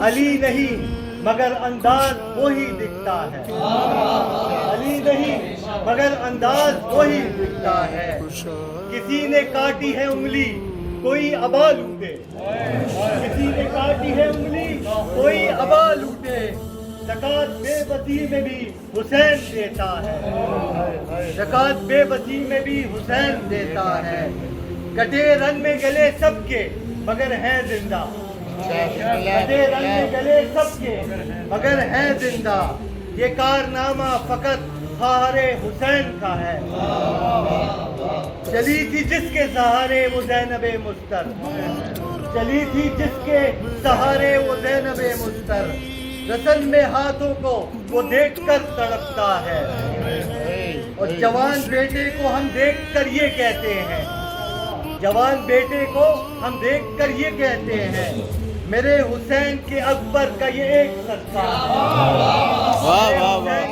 علی نہیں مگر انداز وہی دکھتا ہے، علی نہیں مگر انداز وہی دکھتا ہے، کسی نے کاٹی ہے انگلی کوئی ابا لوٹے، کسی نے کاٹی ہے انگلی کوئی ابا لوٹے، زکوٰۃ بے بسی میں بھی حسین دیتا ہے، زکوٰۃ بے بسی میں بھی حسین دیتا ہے، کٹے رن میں گلے سب کے مگر ہیں زندہ، کٹے رن میں گلے سب کے مگر ہیں زندہ، یہ کارنامہ فقط خواہر حسین کا ہے، چلی تھی جس کے سہارے وہ زینب مستر، چلی تھی جس کے سہارے وہ زینب مستر، رسن میں ہاتھوں کو وہ دیکھ کر تڑپتا ہے، اور جوان بیٹے کو ہم دیکھ کر یہ کہتے ہیں، جوان بیٹے کو ہم دیکھ کر یہ کہتے ہیں، میرے حسین کے اکبر کا یہ ایک صدقہ ہے،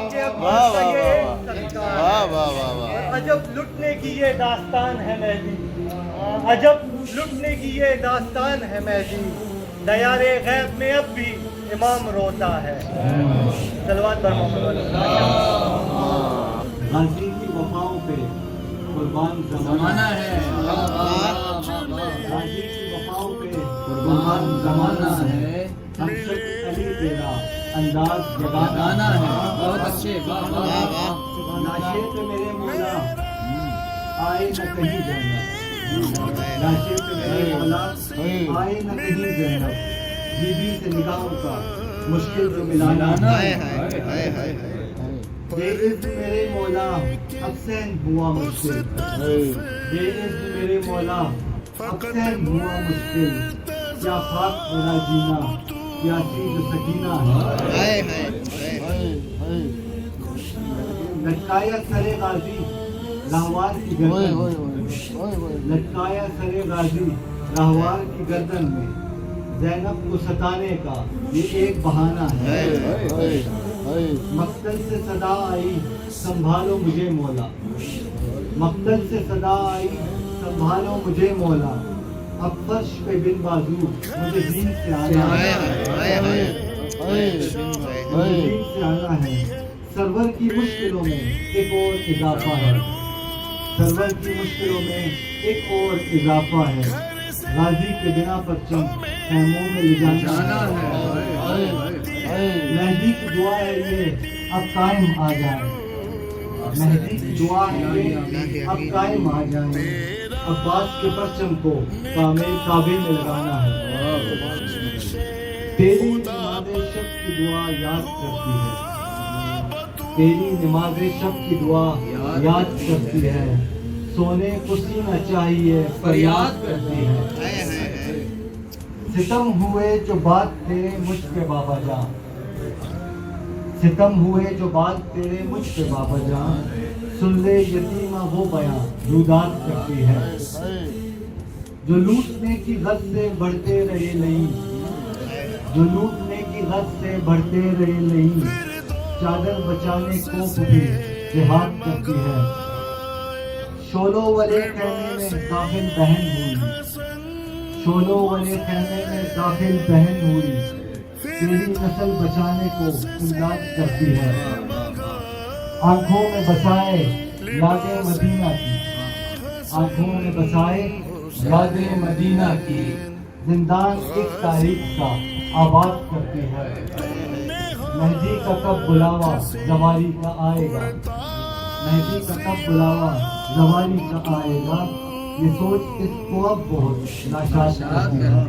عجب لٹنے کی یہ داستان ہے مہدی، عجب لٹنے کی یہ داستان ہے مہدی، دیار غیب میں اب بھی امام روتا ہے، صلوات بر محمد۔ غازی کی وفاؤں پہ قربان زمانہ ہے، غازی کی وفاؤں پہ قربان زمانہ ہے، ہم سب علی تیرا انداز جگانا ہے، بہت اچھے، ناشے پہ میرے مولا آئے نہ کہیں زینب، ناشے پہ میرے مولا آئے نہ کہیں زینب، بی بی سے نگاہوں کا مشکل جو ملانا ہے، بے عزم میرے مولا حسین ہوا مشکل، بے عزم میرے مولا حسین ہوا مشکل، کیا خاک میرا جینا کیا چیز سکینہ ہے، لٹکایا سرے غازی راہوار کی گردن میں، لٹکایا سرے غازی راہوار کی گردن میں، زینب کو ستانے کا یہ ایک بہانہ ہے، مقتل سے صدا آئی سنبھالو مجھے مولا، مقتل سے صدا آئی سنبھالو مجھے مولا، اب فرش پہ بن بازو مجھے دین سے آنا ہے، مجھے دین سے آنا ہے، سرور کی مشکلوں میں ایک اور اضافہ ہے، سرور کی مشکلوں میں ایک اور اضافہ ہے، غازی کے بنا پرچم خیموں میں لے جانا ہے، مہدی کی دعا ہے یہ اب قائم آ جائے، مہدی کی دعا ہے یہ اب قائم آ جائے، عباس کے پرچم کو کعبے میں لگانا ہے، تیری نماز شب کی دعا یاد کرتی ہے، تیری نماز شب کی دعا یاد کرتی ہے، سونے کو سینا چاہیے فریاد کرتی ہے، ستم ہوئے جو بات تیرے مجھ پہ بابا جان، ستم ہوئے جو بات تیرے مجھ پہ بابا جان، سن لے یتیمہ وہ بیاں روداد کرتی ہے، جو لوٹنے کی غد سے بڑھتے رہے نہیں، جو لوٹنے کی غد سے بڑھتے رہے نہیں، چادر بچانے کو بھی جہاد کرتی ہے، شولوں والے خیمے میں داخل بہن ہوئی، شولوں والے خیمے میں داخل بہن ہوئی، تیری نسل بچانے کو امداد کرتی ہے، آنکھوں میں بسائے یاد مدینہ کی، آنکھوں میں بسائے یاد مدینہ کی، زندان ایک تاریخ کا آباد کرتی ہے، مہدی کا کب بلاوا زوالی کا آئے گا، مہدی کا کب بلاوا زوالی کا آئے گا، یہ سوچ اس کو اب بہت ناشاد کرتی ہے۔